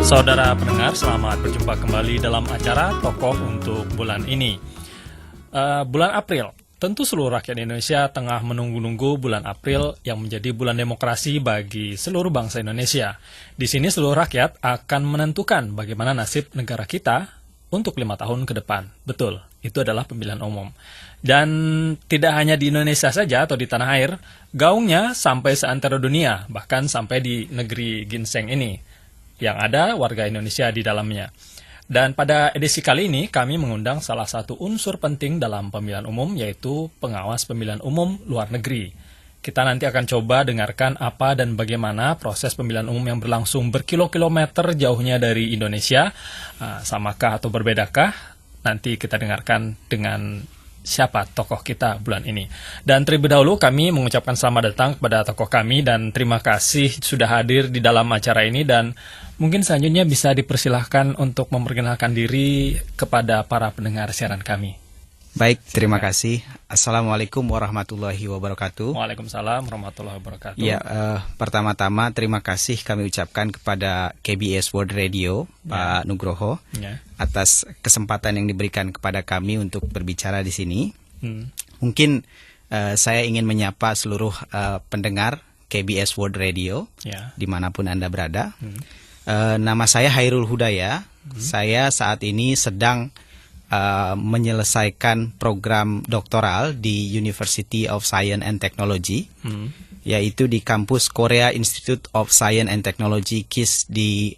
Saudara pendengar, selamat berjumpa kembali dalam acara Tokoh untuk bulan ini. Bulan April, tentu seluruh rakyat Indonesia tengah menunggu-nunggu bulan April yang menjadi bulan demokrasi bagi seluruh bangsa Indonesia. Di sini seluruh rakyat akan menentukan bagaimana nasib negara kita untuk 5 tahun ke depan. Betul, itu adalah pemilihan umum. Dan tidak hanya di Indonesia saja atau di tanah air, gaungnya sampai seantero dunia, bahkan sampai di negeri ginseng ini, yang ada warga Indonesia di dalamnya. Dan pada edisi kali ini kami mengundang salah satu unsur penting dalam pemilihan umum, yaitu pengawas pemilihan umum luar negeri. Kita nanti akan coba dengarkan apa dan bagaimana proses pemilihan umum yang berlangsung berkilo-kilometer jauhnya dari Indonesia. Samakah atau berbedakah? Nanti kita dengarkan dengan siapa tokoh kita bulan ini. Dan terlebih dahulu kami mengucapkan selamat datang kepada tokoh kami dan terima kasih sudah hadir di dalam acara ini, dan mungkin selanjutnya bisa dipersilahkan untuk memperkenalkan diri kepada para pendengar siaran kami. Baik, terima kasih. Assalamualaikum warahmatullahi wabarakatuh. Waalaikumsalam warahmatullahi wabarakatuh. Ya, pertama-tama terima kasih kami ucapkan kepada KBS World Radio, Pak Nugroho, atas kesempatan yang diberikan kepada kami untuk berbicara di sini. Mungkin saya ingin menyapa seluruh pendengar KBS World Radio, dimanapun Anda berada. Nama saya Hairul Hudaya. Saya saat ini sedang menyelesaikan program doktoral di University of Science and Technology, yaitu di kampus Korea Institute of Science and Technology KIS di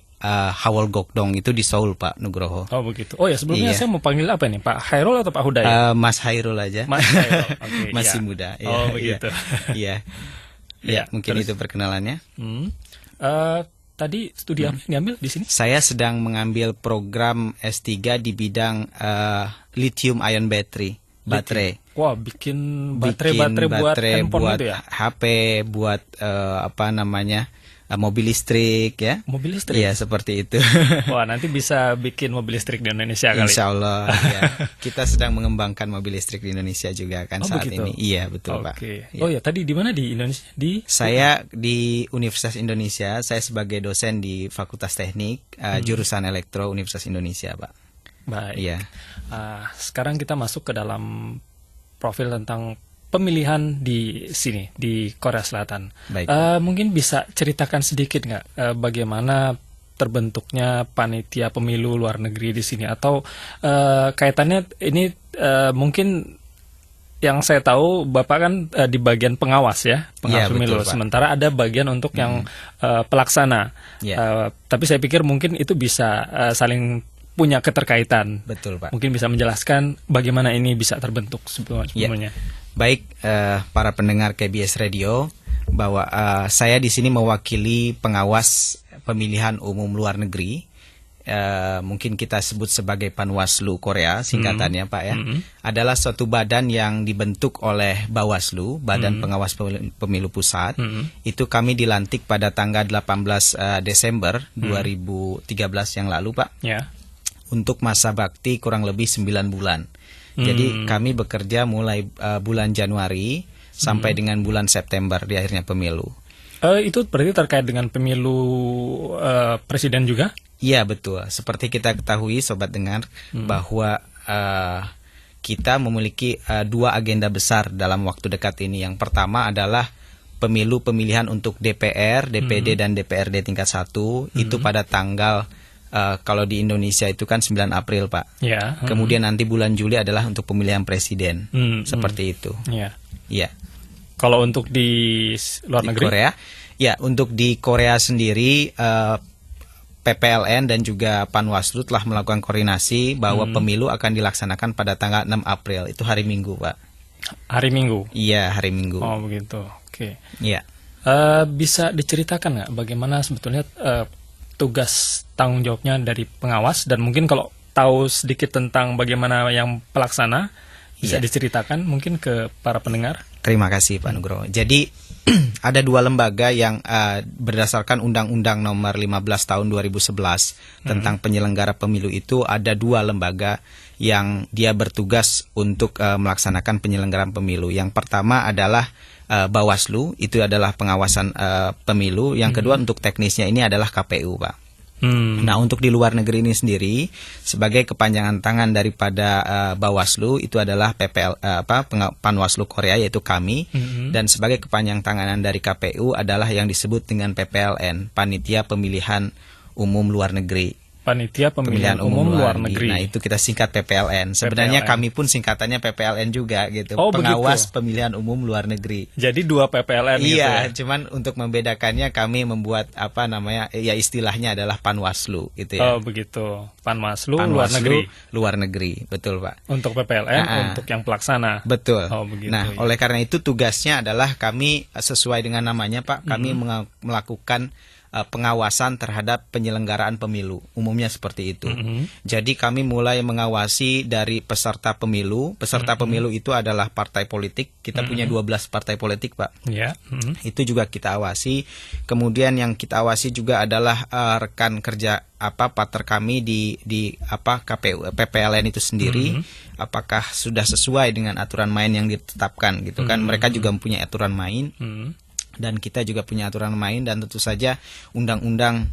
Hwalgokdong, itu di Seoul, Pak Nugroho. Oh begitu. Oh ya, sebelumnya saya mau panggil apa nih, Pak Hairul atau Pak Hudaya? Mas Hairul aja. Mas Hairul. Okay, masih muda. Oh begitu. Iya. Ya, mungkin terus, itu perkenalannya. Tadi studi apa yang diambil di sini? Saya sedang mengambil program S3 di bidang lithium ion battery, baterai. Wah, bikin baterai buat handphone, buat itu ya? HP, buat mobil listrik, ya. Mobil listrik? Iya, seperti itu. Wah, nanti bisa bikin mobil listrik di Indonesia kali. Insya Allah, ya. Kita sedang mengembangkan mobil listrik di Indonesia juga kan saat begitu? Ini. Iya, betul, Pak. Ya. Oh ya, tadi di mana di Indonesia? Saya di Universitas Indonesia, saya sebagai dosen di Fakultas Teknik, jurusan Elektro Universitas Indonesia, Pak. Baik. Iya. Sekarang kita masuk ke dalam profil tentang pemilihan di sini, di Korea Selatan. Baik. Mungkin bisa ceritakan sedikit nggak bagaimana terbentuknya panitia pemilu luar negeri di sini, atau kaitannya ini mungkin yang saya tahu Bapak kan di bagian pengawas ya, pengawas pemilu. Betul, sementara ada bagian untuk yang pelaksana. Tapi saya pikir mungkin itu bisa saling punya keterkaitan. Betul, Pak. Mungkin bisa menjelaskan bagaimana ini bisa terbentuk sebelumnya. Baik, para pendengar KBS Radio, bahwa saya di sini mewakili pengawas pemilihan umum luar negeri. Mungkin kita sebut sebagai Panwaslu Korea, singkatannya, Pak, ya. Adalah suatu badan yang dibentuk oleh Bawaslu, Badan Pengawas Pemilu Pusat. Itu kami dilantik pada tanggal 18 Desember 2013 yang lalu, Pak. Untuk masa bakti kurang lebih 9 bulan. Jadi kami bekerja mulai bulan Januari sampai dengan bulan September di akhirnya pemilu. Itu berarti terkait dengan pemilu presiden juga? Iya, betul. Seperti kita ketahui, Sobat Dengar, bahwa kita memiliki 2 agenda besar dalam waktu dekat ini. Yang pertama adalah pemilu pemilihan untuk DPR, DPD, dan DPRD tingkat 1. Itu pada tanggal kalau di Indonesia itu kan 9 April, Pak. Kemudian nanti bulan Juli adalah untuk pemilihan presiden. Seperti itu. Iya. Kalau untuk di luar negeri? Korea? Ya, untuk di Korea sendiri PPLN dan juga Panwaslu telah melakukan koordinasi bahwa pemilu akan dilaksanakan pada tanggal 6 April. Itu hari Minggu, Pak. Hari Minggu? Iya, hari Minggu. Oh, begitu. Oke. Iya. Bisa diceritakan nggak bagaimana sebetulnya tugas tanggung jawabnya dari pengawas, dan mungkin kalau tahu sedikit tentang bagaimana yang pelaksana bisa diceritakan mungkin ke para pendengar. Terima kasih, Pak Nugroho. Jadi ada 2 lembaga yang berdasarkan Undang-Undang Nomor 15 Tahun 2011 tentang penyelenggara pemilu itu, ada 2 lembaga yang dia bertugas untuk melaksanakan penyelenggaraan pemilu. Yang pertama adalah Bawaslu, itu adalah pengawasan pemilu. Yang kedua untuk teknisnya ini adalah KPU, Pak. Nah, untuk di luar negeri ini sendiri sebagai kepanjangan tangan daripada Bawaslu itu adalah Panwaslu Korea, yaitu kami, dan sebagai kepanjangan tanganan dari KPU adalah yang disebut dengan PPLN, Panitia Pemilihan Umum Luar Negeri. Panitia Pemilihan Umum Luar Negeri. Nah, itu kita singkat PPLN. Sebenarnya kami pun singkatannya PPLN juga gitu. Oh, Pengawas begitu. Pemilihan Umum Luar Negeri. Jadi 2 PPLN gitu Iya, ya? cuman untuk membedakannya kami membuat ya istilahnya adalah Panwaslu gitu ya. Oh begitu, Panwaslu Luar Negeri. Luar Negeri, betul Pak. Untuk PPLN, untuk yang pelaksana. Betul. Oh, begitu, Nah, ya. oleh karena itu tugasnya adalah kami sesuai dengan namanya Pak, kami melakukan pengawasan terhadap penyelenggaraan pemilu, umumnya seperti itu. Jadi kami mulai mengawasi dari peserta pemilu. Peserta pemilu itu adalah partai politik. Kita punya 12 partai politik, Pak. Ya. Itu juga kita awasi. Kemudian yang kita awasi juga adalah rekan kerja partner kami di KPU PPLN itu sendiri, apakah sudah sesuai dengan aturan main yang ditetapkan gitu kan. Mereka juga mempunyai aturan main. Dan kita juga punya aturan main, dan tentu saja undang-undang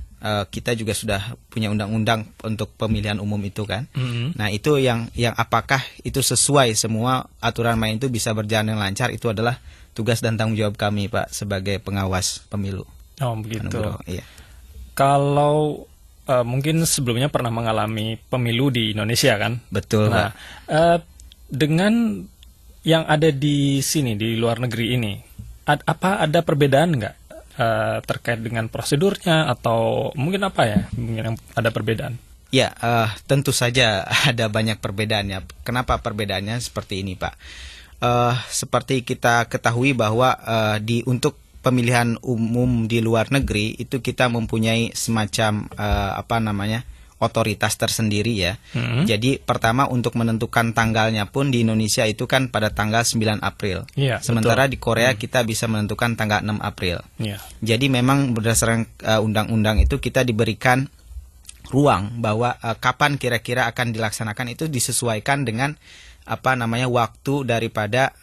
kita juga sudah punya undang-undang untuk pemilihan umum itu kan. Nah, itu yang apakah itu sesuai semua aturan main itu bisa berjalan dengan lancar, itu adalah tugas dan tanggung jawab kami Pak sebagai pengawas pemilu. Oh begitu. Iya. Kalau mungkin sebelumnya pernah mengalami pemilu di Indonesia kan? Betul Nah, Pak. dengan yang ada di sini di luar negeri ini, apa ada perbedaan nggak terkait dengan prosedurnya, atau mungkin apa ya, mungkin yang ada perbedaan? Ya, tentu saja ada banyak perbedaannya. Kenapa perbedaannya seperti ini, Pak? Seperti kita ketahui bahwa untuk pemilihan umum di luar negeri itu kita mempunyai semacam otoritas tersendiri ya. Jadi pertama untuk menentukan tanggalnya pun di Indonesia itu kan pada tanggal 9 April. Iya, Sementara betul. di Korea kita bisa menentukan tanggal 6 April. Iya. Jadi memang berdasarkan undang-undang itu kita diberikan ruang bahwa kapan kira-kira akan dilaksanakan itu disesuaikan dengan waktu daripada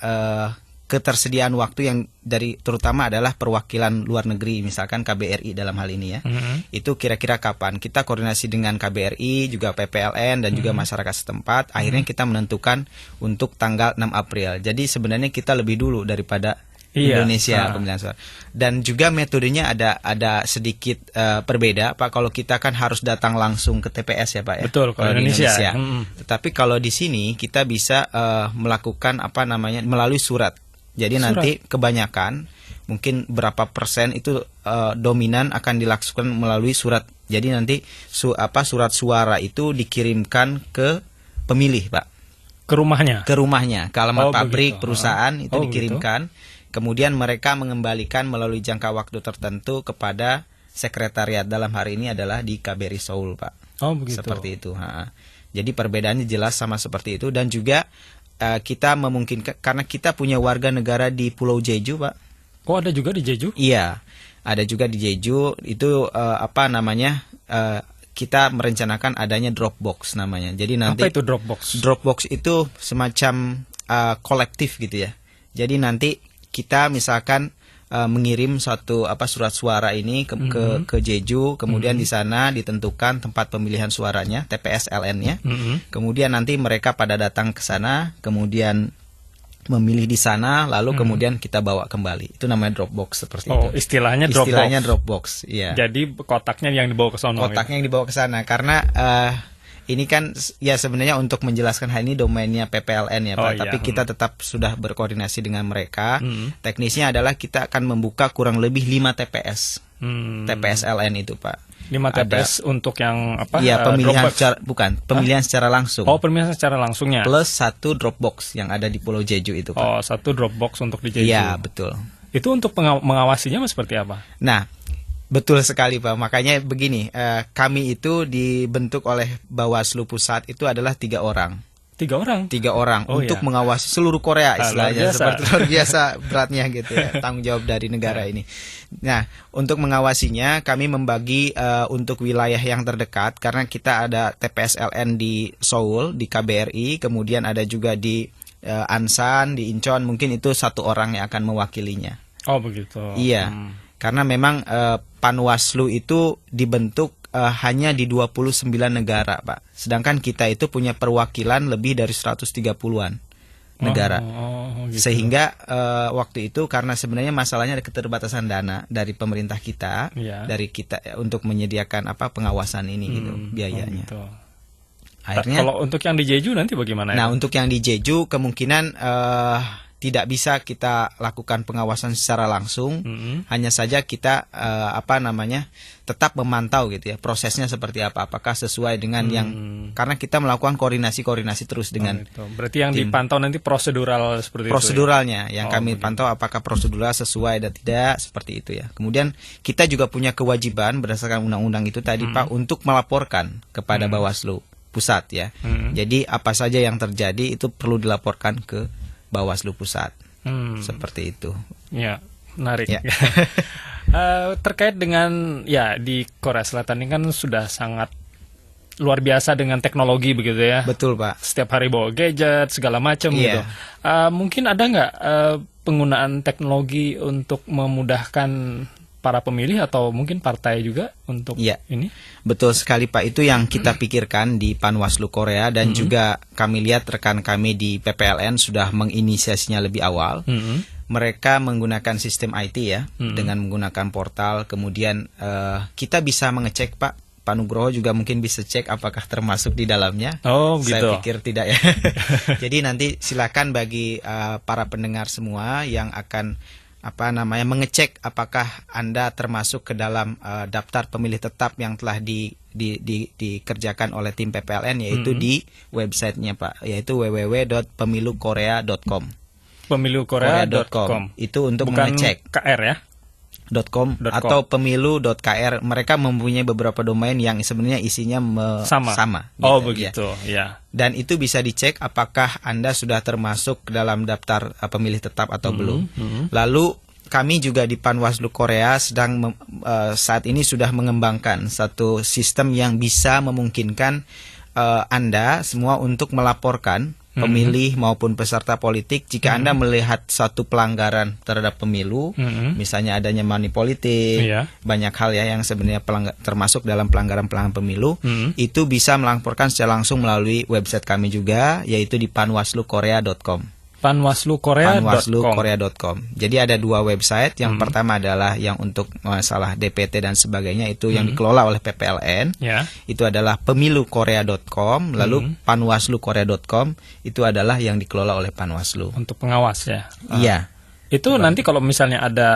ketersediaan waktu yang dari terutama adalah perwakilan luar negeri, misalkan KBRI dalam hal ini ya. Itu kira-kira kapan kita koordinasi dengan KBRI, juga PPLN dan juga masyarakat setempat, akhirnya kita menentukan untuk tanggal 6 April. Jadi sebenarnya kita lebih dulu daripada Indonesia pemilihan suara. Dan juga metodenya ada sedikit berbeda Pak. Kalau kita kan harus datang langsung ke TPS ya Pak ya. Betul, kalau di Indonesia. Tetapi kalau di sini kita bisa melakukan melalui surat. Jadi nanti kebanyakan mungkin berapa persen itu dominan akan dilakukan melalui surat. Jadi nanti surat suara itu dikirimkan ke pemilih Pak. Ke rumahnya. Ke rumahnya, ke alamat pabrik, begitu. perusahaan itu dikirimkan. Begitu. Kemudian mereka mengembalikan melalui jangka waktu tertentu kepada sekretariat, dalam hari ini adalah di KBRI Seoul Pak. Oh begitu. Seperti itu. Jadi perbedaannya jelas sama seperti itu. Dan juga kita memungkinkan, karena kita punya warga negara di Pulau Jeju Pak. Oh ada juga di Jeju? Iya, ada juga di Jeju. Itu kita merencanakan adanya Dropbox namanya. Jadi nanti apa itu Dropbox? Dropbox itu semacam kolektif gitu ya. Jadi nanti kita misalkan mengirim suatu surat suara ini ke Jeju, kemudian di sana ditentukan tempat pemilihan suaranya, TPS LN-nya. Kemudian nanti mereka pada datang ke sana, kemudian memilih di sana, lalu kemudian kita bawa kembali. Itu namanya Dropbox seperti itu. Istilahnya Dropbox. Istilahnya Dropbox, iya. Jadi kotaknya yang dibawa ke sana. Kotaknya yang dibawa ke sana karena ini kan ya sebenarnya untuk menjelaskan hal ini domainnya PPLN ya Pak. Tapi kita tetap sudah berkoordinasi dengan mereka. Teknisnya adalah kita akan membuka kurang lebih 5 TPS. TPS LN itu Pak. 5 TPS untuk yang apa? Iya, pemilihan pemilihan Dropbox. secara langsung. Oh, pemilihan secara langsungnya. Plus 1 Dropbox yang ada di Pulau Jeju itu Pak. Oh, 1 Dropbox untuk di Jeju. Iya, betul. Itu untuk mengawasinya seperti apa? Nah, betul sekali Pak. Makanya begini, kami itu dibentuk oleh Bawaslu Pusat itu adalah 3 orang. 3 orang? 3 orang untuk mengawasi seluruh Korea istilahnya. Seperti luar biasa beratnya gitu ya, tanggung jawab dari negara ini. Nah, untuk mengawasinya kami membagi untuk wilayah yang terdekat, karena kita ada TPS LN di Seoul, di KBRI, kemudian ada juga di Ansan, di Incheon, mungkin itu 1 orang yang akan mewakilinya. Oh begitu. Iya, karena memang Panwaslu itu dibentuk hanya di 29 negara, Pak. Sedangkan kita itu punya perwakilan lebih dari 130-an negara. Gitu. Sehingga waktu itu karena sebenarnya masalahnya ada keterbatasan dana dari pemerintah kita, Iya. dari kita untuk menyediakan pengawasan ini gitu biayanya. Gitu. Akhirnya Kalau untuk yang di Jeju nanti bagaimana? Nah, untuk yang di Jeju kemungkinan tidak bisa kita lakukan pengawasan secara langsung. Hanya saja kita tetap memantau gitu ya, prosesnya seperti apa, apakah sesuai dengan yang, karena kita melakukan koordinasi terus dengan gitu. Berarti yang dipantau nanti prosedural seperti proseduralnya itu ya? yang kami pantau apakah prosedural sesuai dan tidak, seperti itu ya. Kemudian kita juga punya kewajiban berdasarkan undang-undang itu tadi Pak untuk melaporkan kepada Bawaslu pusat ya. Jadi apa saja yang terjadi itu perlu dilaporkan ke Bawaslu pusat. Seperti itu. Ya, menarik. Ya. Terkait dengan di Korea Selatan ini kan sudah sangat luar biasa dengan teknologi begitu ya. Betul Pak. Setiap hari bawa gadget segala macam gitu. Mungkin ada nggak penggunaan teknologi untuk memudahkan para pemilih atau mungkin partai juga untuk ini? Betul sekali Pak, itu yang kita pikirkan di Panwaslu Korea dan juga kami lihat rekan kami di PPLN sudah menginisiasinya lebih awal. Mereka menggunakan sistem IT ya, dengan menggunakan portal. Kemudian kita bisa mengecek Pak Nugroho juga mungkin bisa cek apakah termasuk di dalamnya. Oh, gitu. Saya pikir tidak ya. Jadi nanti silakan bagi para pendengar semua yang akan mengecek apakah Anda termasuk ke dalam daftar pemilih tetap yang telah dikerjakan oleh tim PPLN, yaitu di websitenya Pak, yaitu www.pemilukorea.com. Pemilukorea.com. Itu untuk bukan mengecek. KR ya? .com atau pemilu.kr. Mereka mempunyai beberapa domain yang sebenarnya isinya sama. Oh gitu, begitu ya. Dan itu bisa dicek apakah Anda sudah termasuk ke dalam daftar pemilih tetap atau belum. Lalu kami juga di Panwaslu Korea sedang saat ini sudah mengembangkan satu sistem yang bisa memungkinkan Anda semua untuk melaporkan pemilih maupun peserta politik jika Anda melihat satu pelanggaran terhadap pemilu, misalnya adanya money politik, banyak hal ya yang sebenarnya termasuk dalam pelanggaran-pelanggaran pemilu, itu bisa melaporkan secara langsung melalui website kami juga, yaitu di panwaslukorea.com. Panwaslukorea.com. Jadi ada dua website. Yang pertama adalah yang untuk masalah DPT dan sebagainya, itu yang dikelola oleh PPLN. Itu adalah pemilukorea.com. Lalu panwaslukorea.com itu adalah yang dikelola oleh Panwaslu. Untuk pengawas ya. Iya. Itu nanti kalau misalnya ada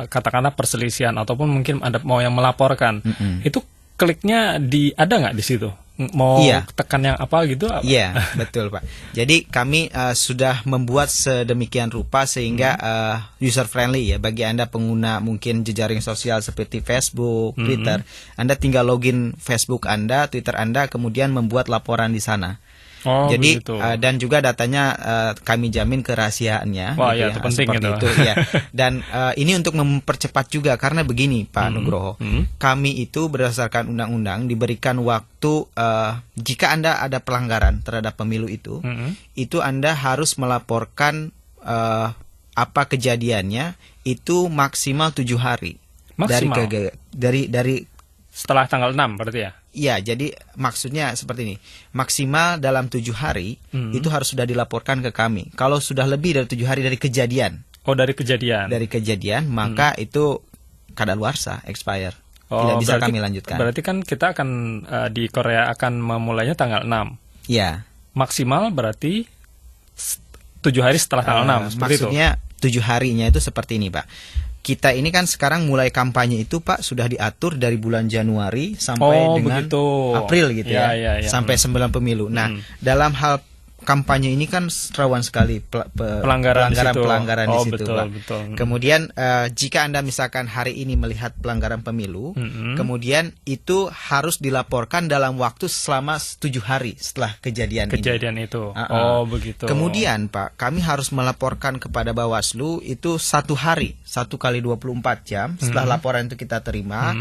katakanlah perselisihan ataupun mungkin ada mau yang melaporkan, itu kliknya ada nggak di situ? Mau tekan yang apa gitu? Iya, betul Pak. Jadi kami sudah membuat sedemikian rupa sehingga user friendly ya bagi Anda pengguna mungkin jejaring sosial seperti Facebook, Twitter. Anda tinggal login Facebook Anda, Twitter Anda, kemudian membuat laporan di sana. Jadi dan juga datanya kami jamin kerahasiaannya. Wah, gitu itu penting seperti itu ya. Dan ini untuk mempercepat juga karena begini Pak Nugroho, kami itu berdasarkan undang-undang diberikan waktu jika Anda ada pelanggaran terhadap pemilu itu Anda harus melaporkan apa kejadiannya itu maksimal 7 hari. Maksimal? Dari setelah tanggal 6 berarti ya? Iya, jadi maksudnya seperti ini. Maksimal dalam 7 hari itu harus sudah dilaporkan ke kami. Kalau sudah lebih dari 7 hari dari kejadian. Oh, dari kejadian. Dari kejadian, maka itu kadaluarsa, expire. Tidak bisa kami lanjutkan. Berarti kan kita akan di Korea akan memulainya tanggal 6. Iya. Maksimal berarti 7 hari setelah tanggal 6. Maksudnya 7 harinya itu seperti ini, Pak. Kita ini kan sekarang mulai kampanye itu Pak sudah diatur dari bulan Januari sampai dengan April gitu ya. Sampai 9 pemilu. Nah, dalam hal kampanye ini kan rawan sekali pelanggaran di situ, Pak. Betul. Kemudian jika Anda misalkan hari ini melihat pelanggaran pemilu, kemudian itu harus dilaporkan dalam waktu selama 7 hari setelah kejadian itu. Oh, begitu. Kemudian Pak, kami harus melaporkan kepada Bawaslu itu 1 hari, 1 kali 24 jam setelah laporan itu kita terima.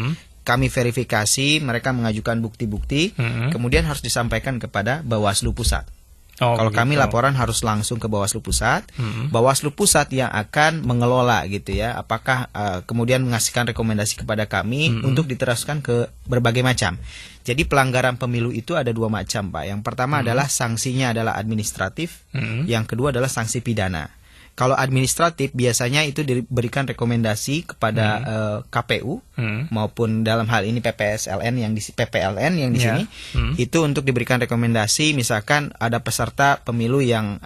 Kami verifikasi, mereka mengajukan bukti-bukti, kemudian harus disampaikan kepada Bawaslu pusat. Oh, Kalau kami begitu. laporan harus langsung ke Bawaslu Pusat. Bawaslu Pusat yang akan mengelola gitu ya. Apakah kemudian mengasihkan rekomendasi kepada kami untuk diteruskan ke berbagai macam. Jadi pelanggaran pemilu itu ada 2 macam, Pak. Yang pertama adalah sanksinya adalah administratif, yang kedua adalah sanksi pidana. Kalau administratif biasanya itu diberikan rekomendasi kepada KPU maupun dalam hal ini PPLN yang di Ya. sini itu untuk diberikan rekomendasi, misalkan ada peserta pemilu yang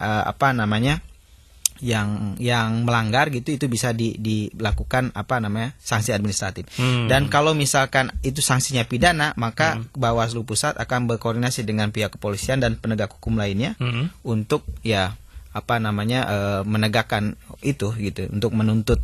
yang melanggar gitu, itu bisa dilakukan sanksi administratif. Dan kalau misalkan itu sanksinya pidana, maka Bawaslu Pusat akan berkoordinasi dengan pihak kepolisian dan penegak hukum lainnya untuk menegakkan itu gitu, untuk menuntut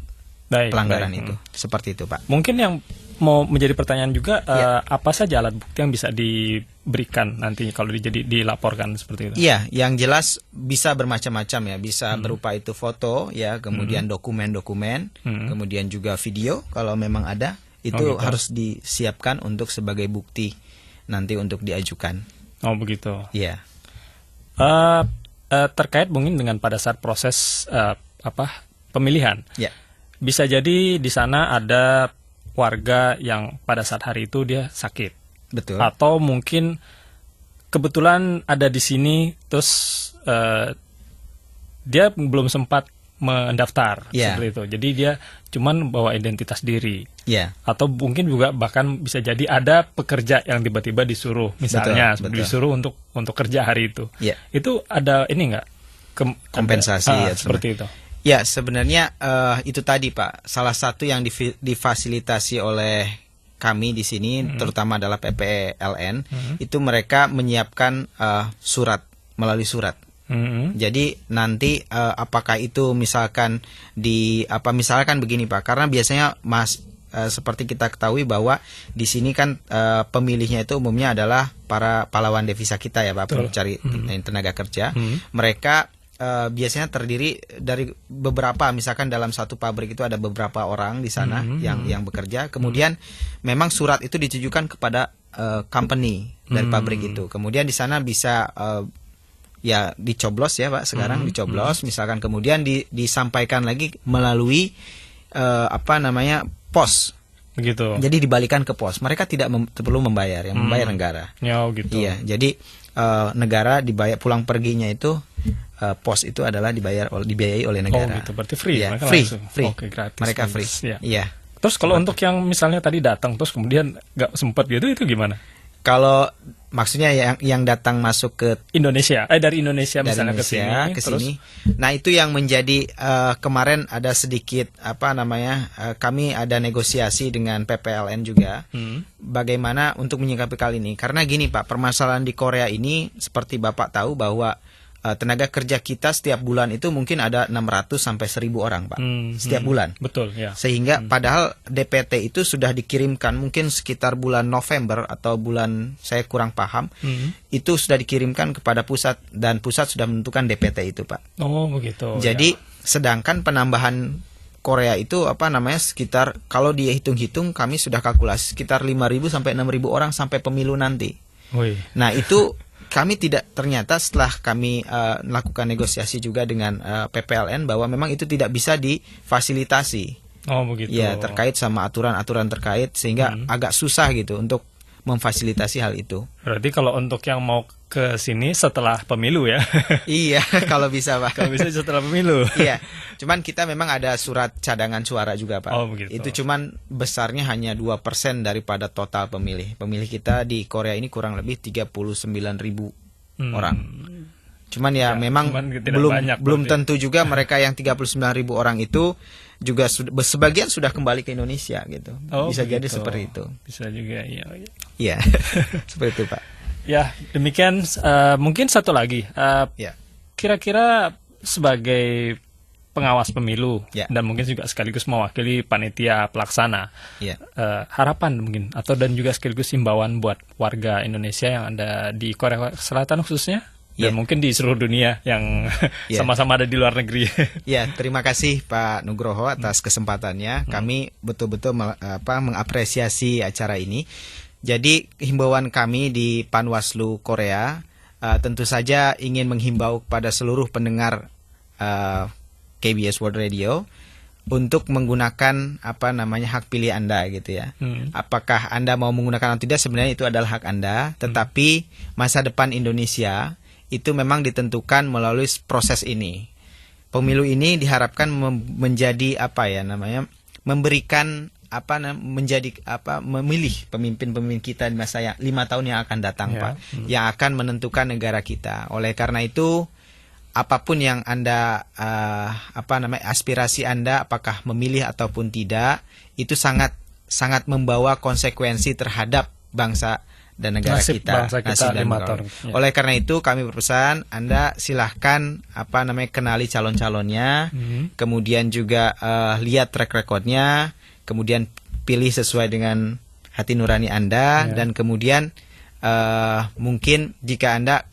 pelanggaran itu. Seperti itu, Pak. Mungkin yang mau menjadi pertanyaan juga, Ya. apa saja alat bukti yang bisa diberikan nanti kalau dilaporkan seperti itu? Iya, yang jelas bisa bermacam-macam ya, bisa berupa itu foto ya, kemudian dokumen-dokumen, kemudian juga video kalau memang ada, itu gitu. harus disiapkan untuk sebagai bukti nanti untuk diajukan. Oh begitu. Iya. Terkait mungkin dengan pada saat proses pemilihan, Ya. bisa jadi di sana ada warga yang pada saat hari itu dia sakit, Betul. atau mungkin kebetulan ada di sini terus dia belum sempat mendaftar Ya. seperti itu, jadi dia cuman bawa identitas diri. Ya. Atau mungkin juga bahkan bisa jadi ada pekerja yang tiba-tiba disuruh, misalnya Betul. disuruh untuk kerja hari itu. Ya. Itu ada ini nggak Kompensasi ya, seperti itu? Ya, sebenarnya itu tadi, Pak. Salah satu yang difasilitasi oleh kami di sini, terutama adalah PPLN, itu mereka menyiapkan surat, melalui surat. Jadi nanti apakah itu misalkan misalkan begini, Pak, karena biasanya seperti kita ketahui bahwa di sini kan pemilihnya itu umumnya adalah para pahlawan devisa kita ya, Pak, pencari tenaga kerja. Mereka biasanya terdiri dari beberapa, misalkan dalam satu pabrik itu ada beberapa orang di sana yang bekerja. Kemudian memang surat itu ditujukan kepada company dari pabrik itu. Kemudian di sana bisa ya dicoblos ya, Pak, sekarang dicoblos misalkan, kemudian disampaikan lagi melalui pos. Begitu. Jadi dibalikan ke pos. Mereka tidak perlu membayar, yang membayar negara. Ya, gitu. Iya, jadi negara dibayar, pulang perginya itu pos itu adalah dibiayai oleh negara. Oh gitu, berarti free. Iya, Mereka free, langsung. free. Oke, gratis. Mereka free. Bagus. Iya. Iya. Terus kalau untuk yang misalnya tadi datang terus kemudian nggak sempat gitu, itu gimana? Kalau maksudnya yang datang masuk ke Indonesia, dari Indonesia dari misalnya Indonesia ke terus sini. Nah, itu yang menjadi kemarin ada sedikit kami ada negosiasi dengan PPLN juga. Bagaimana untuk menyikapi kali ini? Karena gini, Pak, permasalahan di Korea ini seperti Bapak tahu bahwa tenaga kerja kita setiap bulan itu mungkin ada 600 sampai 1.000 orang, Pak. Setiap bulan. Betul, ya. Sehingga padahal DPT itu sudah dikirimkan mungkin sekitar bulan November atau bulan, saya kurang paham, itu sudah dikirimkan kepada pusat dan pusat sudah menentukan DPT itu, Pak. Oh, begitu. Jadi ya. sedangkan penambahan Korea itu sekitar, kalau dia hitung-hitung kami sudah kalkulasi sekitar 5.000 sampai 6.000 orang sampai pemilu nanti. Wih. Nah, itu kami ternyata setelah kami melakukan negosiasi juga dengan PPLN bahwa memang itu tidak bisa difasilitasi. Oh, begitu. Ya, terkait sama aturan-aturan terkait, sehingga agak susah gitu untuk memfasilitasi hal itu. Berarti kalau untuk yang mau ke sini setelah pemilu ya. Iya, kalau bisa, Pak. Kalau bisa setelah pemilu. Iya, cuman kita memang ada surat cadangan suara juga, Pak. Oh, begitu. Itu cuman besarnya hanya 2% daripada total pemilih. Pemilih kita di Korea ini kurang lebih 39.000 orang. Cuman ya memang cuman tidak banyak belum berarti. tentu juga mereka yang 39.000 orang itu juga sebagian sudah kembali ke Indonesia gitu. Oh, Bisa jadi begitu. seperti itu. Bisa juga, iya. Iya. Seperti itu, Pak. Ya, demikian. Mungkin satu lagi. Ya. Kira-kira sebagai pengawas pemilu Ya. dan mungkin juga sekaligus mewakili panitia pelaksana, Ya. harapan mungkin dan juga sekaligus himbauan buat warga Indonesia yang ada di Korea Selatan khususnya dan Ya. mungkin di seluruh dunia yang Ya. sama-sama ada di luar negeri. Ya, terima kasih Pak Nugroho atas kesempatannya. Kami betul-betul mengapresiasi acara ini. Jadi himbauan kami di Panwaslu Korea tentu saja ingin menghimbau kepada seluruh pendengar KBS World Radio untuk menggunakan hak pilih Anda gitu ya. Apakah Anda mau menggunakan atau tidak, sebenarnya itu adalah hak Anda, tetapi masa depan Indonesia itu memang ditentukan melalui proses ini. Pemilu ini diharapkan menjadi memberikan memilih pemimpin-pemimpin kita di masa 5 tahun yang akan datang, Pak, yang akan menentukan negara kita. Oleh karena itu, apapun yang Anda aspirasi Anda, apakah memilih ataupun tidak, itu sangat membawa konsekuensi terhadap bangsa dan negara nasib kita. Bangsa kita 5 tahun. Ya. Oleh karena itu kami berpesan Anda silahkan kenali calon-calonnya, kemudian juga lihat track recordnya, kemudian pilih sesuai dengan hati nurani Anda, dan kemudian mungkin jika Anda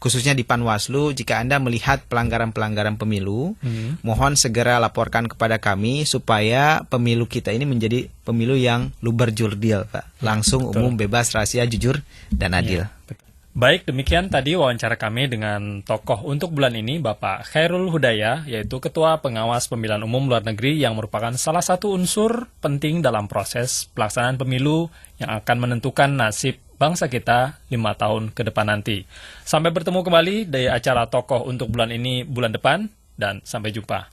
khususnya di Panwaslu, jika Anda melihat pelanggaran-pelanggaran pemilu, mohon segera laporkan kepada kami supaya pemilu kita ini menjadi pemilu yang luber jurdil, Pak. Langsung, umum, bebas, rahasia, jujur, dan adil. Baik, demikian tadi wawancara kami dengan tokoh untuk bulan ini, Bapak Khairul Hudaya, yaitu Ketua Pengawas Pemilihan Umum Luar Negeri yang merupakan salah satu unsur penting dalam proses pelaksanaan pemilu yang akan menentukan nasib bangsa kita 5 tahun ke depan nanti. Sampai bertemu kembali di acara tokoh untuk bulan ini bulan depan, dan sampai jumpa.